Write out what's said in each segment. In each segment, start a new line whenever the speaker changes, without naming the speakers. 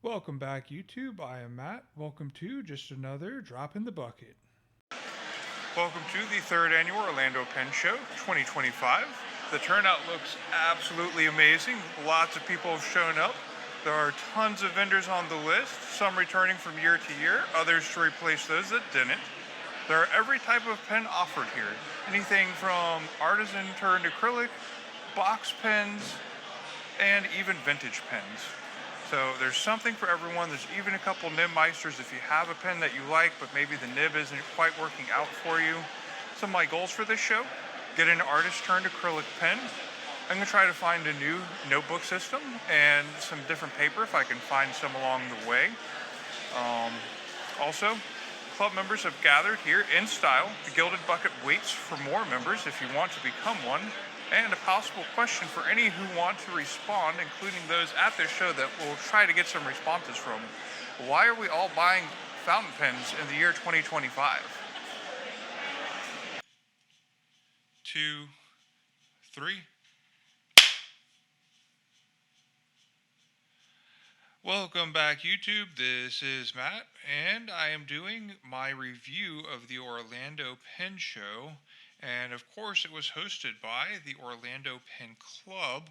Welcome back, YouTube. I am Matt. Welcome to just another drop in the bucket. Welcome to the third annual Orlando Pen Show 2025. The turnout looks absolutely amazing. Lots of people have shown up. There are tons of vendors on the list, some returning from year to year, others to replace those that didn't. There are every type of pen offered here. Anything from artisan turned acrylic, box pens, and even vintage pens. So there's something for everyone. There's even a couple nib meisters if you have a pen that you like, but maybe the nib isn't quite working out for you. Some of my goals for this show: get an artist turned acrylic pen. I'm gonna try to find a new notebook system and some different paper if I can find some along the way. Also, club members have gathered here in style. The Gilded Bucket waits for more members if you want to become one. And a possible question for any who want to respond, including those at this show that we'll try to get some responses from. Why are we all buying fountain pens in the year 2025? 2, 3. Welcome back, YouTube. This is Matt, and I am doing my review of the Orlando Pen Show. And of course, it was hosted by the Orlando Pen Club.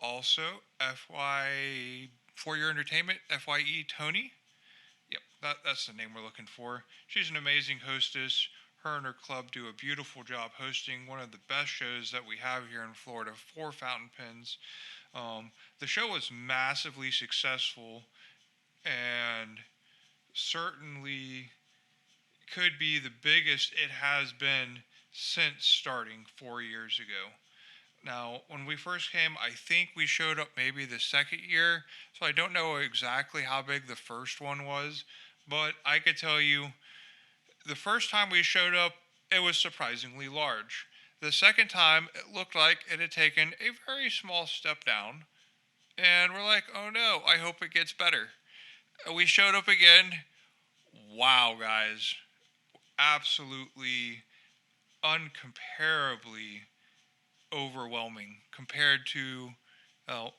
Also, FY for your entertainment, FYE Tony. Yep, that's the name we're looking for. She's an amazing hostess. Her and her club do a beautiful job hosting one of the best shows that we have here in Florida for fountain pens. The show was massively successful and certainly could be the biggest it has been since starting 4 years ago. Now, when we first came, I think we showed up maybe the second year, so I don't know exactly how big the first one was, but I could tell you the first time we showed up, it was surprisingly large. The second time, it looked like it had taken a very small step down, and we're like, oh no, I hope it gets better. We showed up again. Wow, guys. Absolutely, uncomparably overwhelming compared to,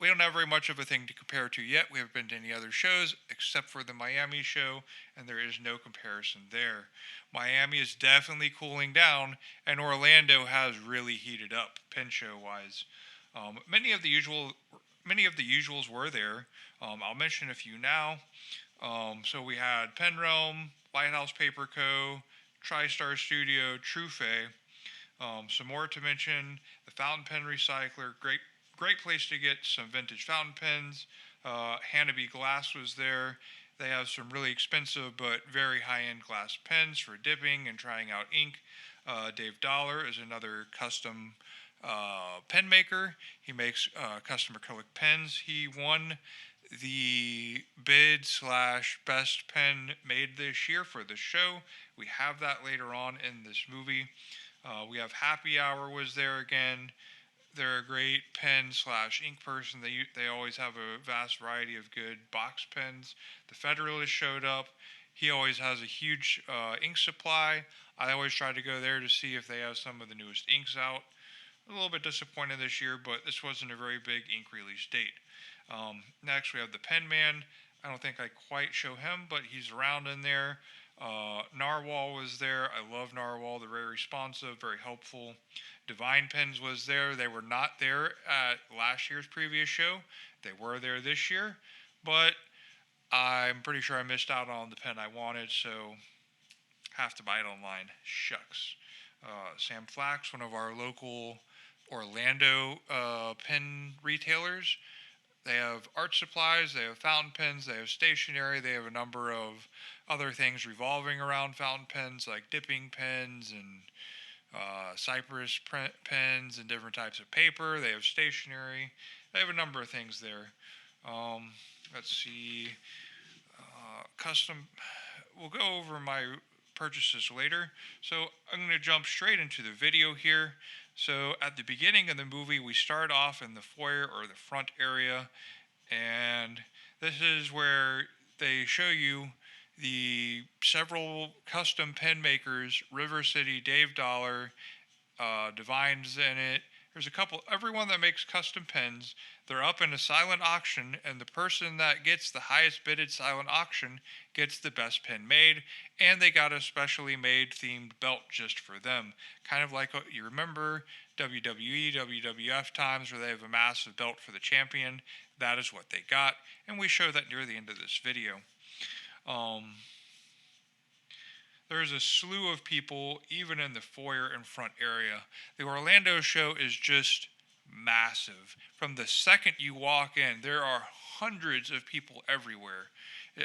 we don't have very much of a thing to compare to yet. We haven't been to any other shows except for the Miami show, and there is no comparison there. Miami is definitely cooling down, and Orlando has really heated up pen show wise. Many of the usuals were there. I'll mention a few now. So we had Pen Realm, Lighthouse Paper Co., TriStar Studio, Trufe. Some more to mention: the Fountain Pen Recycler, great place to get some vintage fountain pens. Hanabi Glass was there. They have some really expensive but very high-end glass pens for dipping and trying out ink. Dave Dollar is another custom pen maker. He makes custom acrylic pens. He won the bid / best pen made this year for the show. We have that later on in this movie. We have Happy Hour was there again. They're a great pen / ink person. They always have a vast variety of good box pens. The Federalist showed up. He always has a huge ink supply. I always try to go there to see if they have some of the newest inks out. A little bit disappointed this year, but this wasn't a very big ink release date. Next, we have the Pen Man. I don't think I quite show him, but he's around in there. Narwhal was there. I love Narwhal. They're very responsive, very helpful. Divine Pens was there. They were not there at last year's previous show. They were there this year, but I'm pretty sure I missed out on the pen I wanted, so have to buy it online. Shucks. Sam Flax, one of our local Orlando pen retailers. They have art supplies, they have fountain pens, they have stationery, they have a number of other things revolving around fountain pens like dipping pens and cypress pens and different types of paper. They have stationery. They have a number of things there. Let's see. Custom. We'll go over my purchases later. So I'm going to jump straight into the video here. So at the beginning of the movie, we start off in the foyer or the front area, and this is where they show you the several custom pen makers: River City, Dave Dollar, Divine's in it, There's a couple, everyone that makes custom pens, they're up in a silent auction, and the person that gets the highest bidded silent auction gets the best pen made, and they got a specially made themed belt just for them. Kind of like what you remember WWE, WWF times where they have a massive belt for the champion. That is what they got, and we show that near the end of this video. Um, There's a slew of people, even in the foyer and front area. The Orlando show is just massive. From the second you walk in, there are hundreds of people everywhere.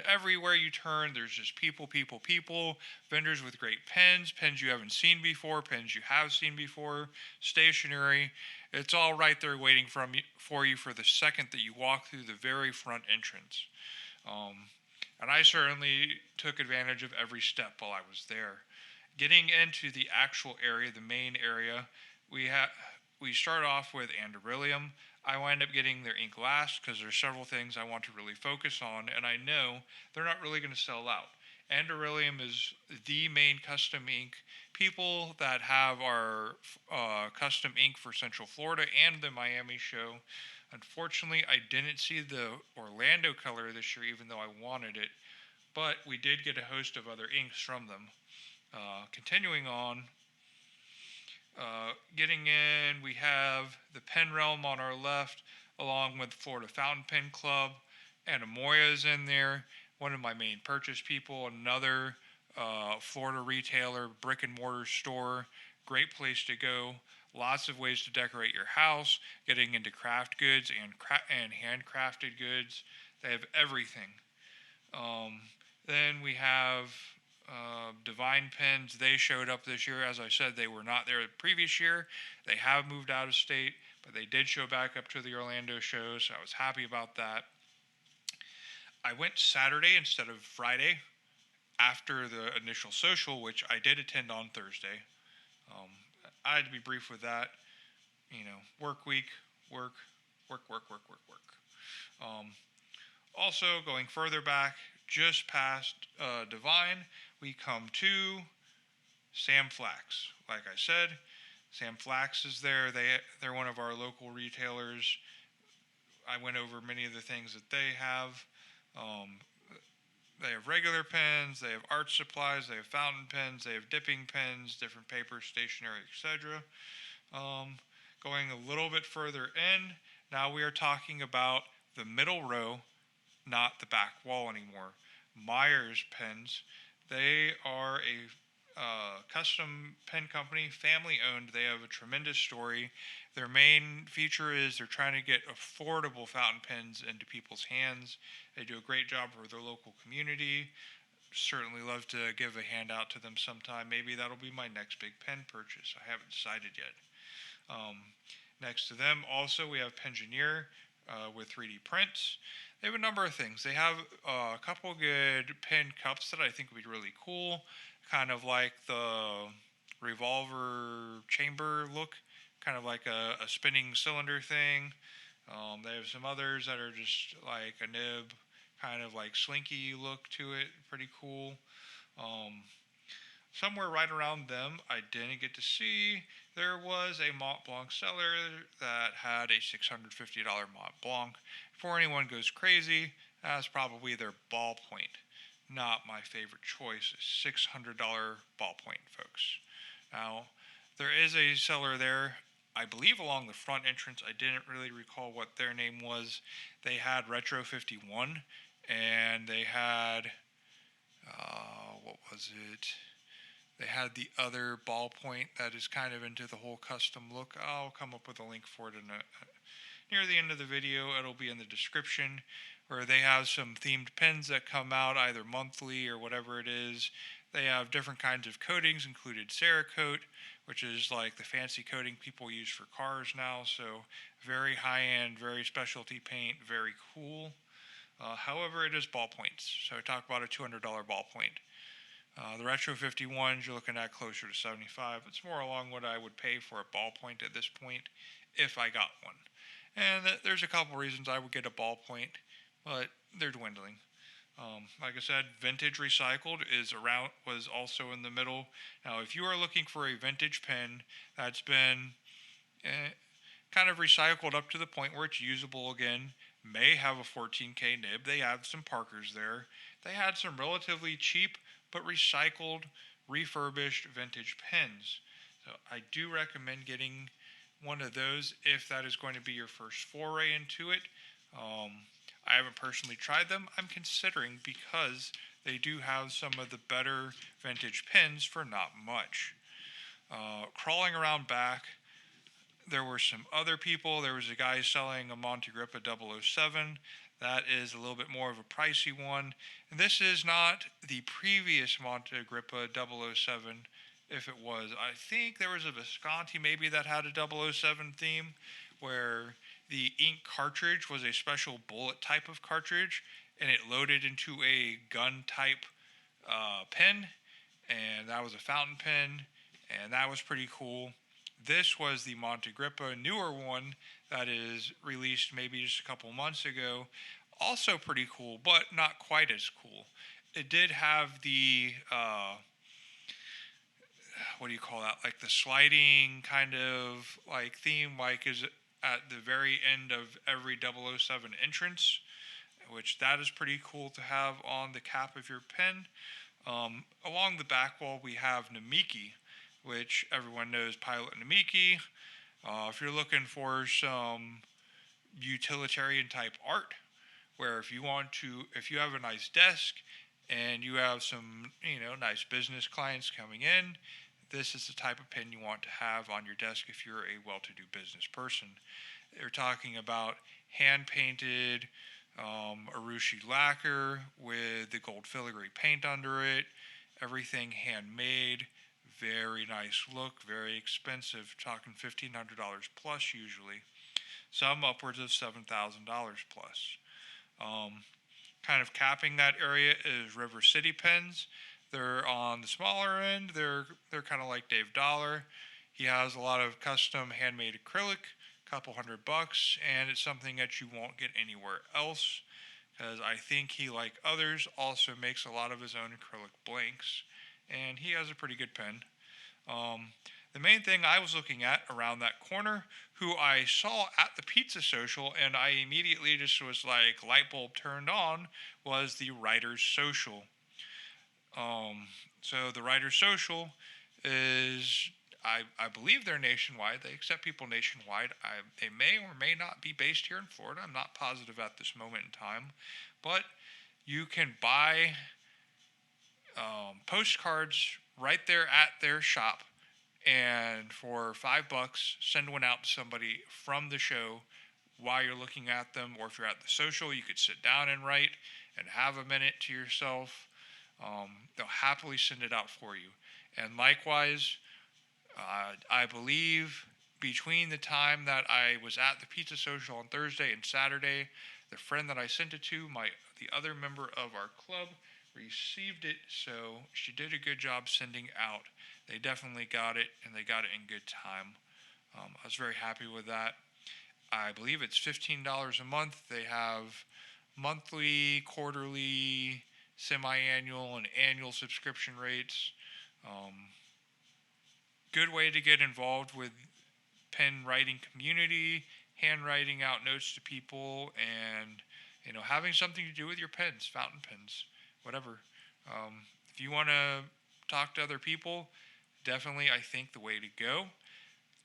Everywhere you turn, there's just people, people, people. Vendors with great pens, pens you haven't seen before, pens you have seen before, stationery. It's all right there waiting for you for the second that you walk through the very front entrance. And I certainly took advantage of every step while I was there. Getting into the actual area, the main area, we start off with Andoryllium. I wind up getting their ink last because there's several things I want to really focus on, and I know they're not really going to sell out. Andoryllium is the main custom ink. People that have our custom ink for Central Florida and the Miami show. Unfortunately, I didn't see the Orlando color this year, even though I wanted it, but we did get a host of other inks from them. Continuing on, getting in, we have the Pen Realm on our left, along with Florida Fountain Pen Club, and Amoya is in there, one of my main purchase people, another Florida retailer, brick and mortar store, great place to go. Lots of ways to decorate your house, getting into craft goods and handcrafted goods. They have everything. Then we have Divine Pens. They showed up this year. As I said, they were not there the previous year. They have moved out of state, but they did show back up to the Orlando show, so I was happy about that. I went Saturday instead of Friday after the initial social, which I did attend on Thursday. I had to be brief with that. Work week, work. Also, going further back, just past Divine, we come to Sam Flax. Like I said, Sam Flax is there. They're one of our local retailers. I went over many of the things that they have. They have regular pens, they have art supplies, they have fountain pens, they have dipping pens, different papers, stationery, etc. Going a little bit further in, now we are talking about the middle row, not the back wall anymore. Myers Pens. They are a custom pen company, family owned. They have a tremendous story. Their main feature is they're trying to get affordable fountain pens into people's hands. They do a great job for their local community. Certainly love to give a handout to them sometime. Maybe that'll be my next big pen purchase. I haven't decided yet. Next to them also we have Pengineer with 3D prints. They have a number of things. They have a couple good pen cups that I think would be really cool. Kind of like the revolver chamber look. Kind of like a spinning cylinder thing. They have some others that are just like a nib, kind of like slinky look to it. Pretty cool. Somewhere right around them, I didn't get to see, there was a Mont Blanc seller that had a $650 Mont Blanc. Before anyone goes crazy, that's probably their ballpoint. Not my favorite choice. A $600 ballpoint, folks. Now, there is a seller there, I believe along the front entrance. I didn't really recall what their name was. They had Retro 51, and they had, what was it? They had the other ballpoint that is kind of into the whole custom look. I'll come up with a link for it near the end of the video. It'll be in the description, where they have some themed pens that come out either monthly or whatever it is. They have different kinds of coatings, included Cerakote, which is like the fancy coating people use for cars now. So very high-end, very specialty paint, very cool. However, it is ballpoints. So I talk about a $200 ballpoint. The Retro 51s, you're looking at closer to $75. It's more along what I would pay for a ballpoint at this point if I got one. And there's a couple reasons I would get a ballpoint, but they're dwindling. Like I said, Vintage Recycled was also in the middle. Now, if you are looking for a vintage pen that's been kind of recycled up to the point where it's usable again. May have a 14K nib. They have some Parkers there. They had some relatively cheap but recycled, refurbished vintage pens. So I do recommend getting one of those if that is going to be your first foray into it. Um, I haven't personally tried them. I'm considering because they do have some of the better vintage pens for not much. Crawling around back, there were some other people. There was a guy selling a Montegrippa 007. That is a little bit more of a pricey one. And this is not the previous Montegrippa 007. If it was, I think there was a Visconti maybe that had a 007 theme where the ink cartridge was a special bullet type of cartridge and it loaded into a gun type pen, and that was a fountain pen, and that was pretty cool. This was the Montegrippa newer one that is released maybe just a couple months ago. Also pretty cool, but not quite as cool. It did have the what do you call that? Like the sliding kind of like theme, like is at the very end of every 007 entrance, which that is pretty cool to have on the cap of your pen. Along the back wall, we have Namiki, which everyone knows Pilot Namiki. If you're looking for some utilitarian type art, where if you have a nice desk and you have some, nice business clients coming in, this is the type of pen you want to have on your desk if you're a well-to-do business person. They're talking about hand-painted Urushi lacquer with the gold filigree paint under it, everything handmade, very nice look, very expensive, talking $1,500 plus usually, some upwards of $7,000 plus. Kind of capping that area is River City pens. They're on the smaller end. They're kind of like Dave Dollar. He has a lot of custom handmade acrylic, couple $100, and it's something that you won't get anywhere else. Because I think he, like others, also makes a lot of his own acrylic blanks, and he has a pretty good pen. The main thing I was looking at around that corner, who I saw at the pizza social, and I immediately just was like light bulb turned on, was the Writers Social. So the Writers Social is, I believe they're nationwide. They accept people nationwide. They may or may not be based here in Florida. I'm not positive at this moment in time, but you can buy postcards right there at their shop, and for $5, send one out to somebody from the show while you're looking at them. Or if you're at the social, you could sit down and write and have a minute to yourself. They'll happily send it out for you. And likewise, I believe between the time that I was at the pizza social on Thursday and Saturday, the friend that I sent it to, the other member of our club, received it, so she did a good job sending out. They definitely got it, and they got it in good time. I was very happy with that. I believe it's $15 a month. They have monthly, quarterly, semi-annual, and annual subscription rates. Good way to get involved with pen writing community, handwriting out notes to people, and having something to do with your pens, fountain pens, whatever. If you want to talk to other people, definitely I think the way to go.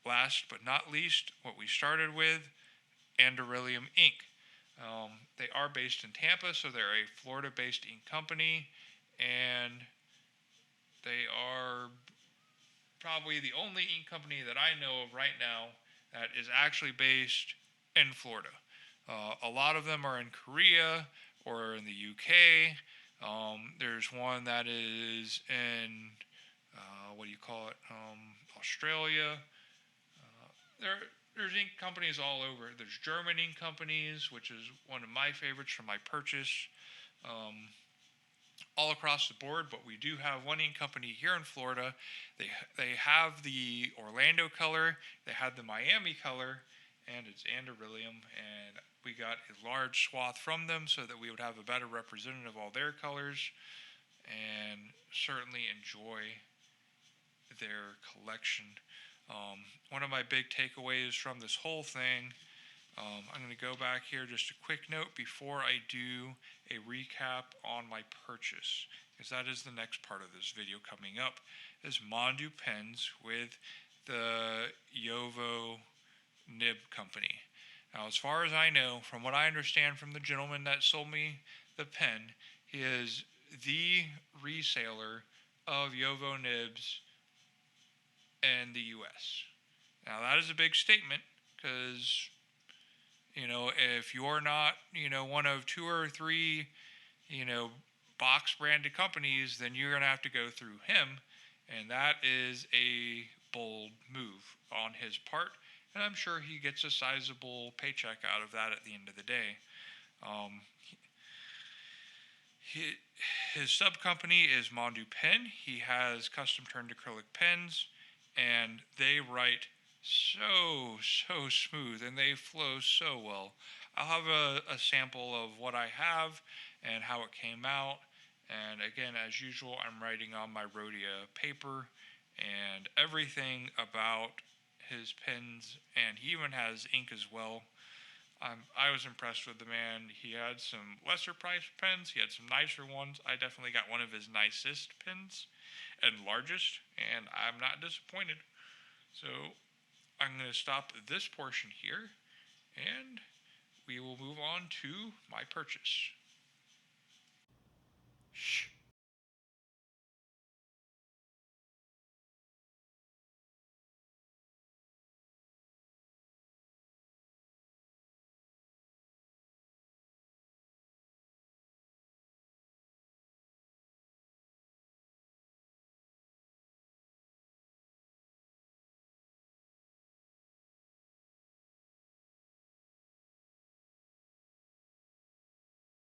Last but not least, what we started with, Anderillium Ink. They are based in Tampa, so they're a Florida-based ink company, and they are probably the only ink company that I know of right now that is actually based in Florida. A lot of them are in Korea or in the UK. There's one that is in, Australia. There's ink companies all over. There's German ink companies, which is one of my favorites from my purchase. All across the board, but we do have one ink company here in Florida. They have the Orlando color, they had the Miami color, and it's Anderillium, and we got a large swath from them so that we would have a better representative of all their colors, and certainly enjoy their collection. One of my big takeaways from this whole thing, I'm going to go back here, just a quick note before I do a recap on my purchase, because that is the next part of this video coming up, is Mondu pens with the Yovo nib company. Now, as far as I know, from what I understand from the gentleman that sold me the pen, he is the reseller of Yovo nibs in the US. Now, that is a big statement because, if you're not, one of two or three, box branded companies, then you're going to have to go through him. And that is a bold move on his part. And I'm sure he gets a sizable paycheck out of that at the end of the day. His sub company is Mondu Pen. He has custom turned acrylic pens, and they write so smooth, and they flow so well. I'll have a sample of what I have and how it came out. And again, as usual, I'm writing on my Rhodia paper and everything about his pens, and he even has ink as well. I was impressed with the man. He had some lesser priced pens. He had some nicer ones. I definitely got one of his nicest pens and largest, and I'm not disappointed. So I'm going to stop this portion here, and we will move on to my purchase. Shh.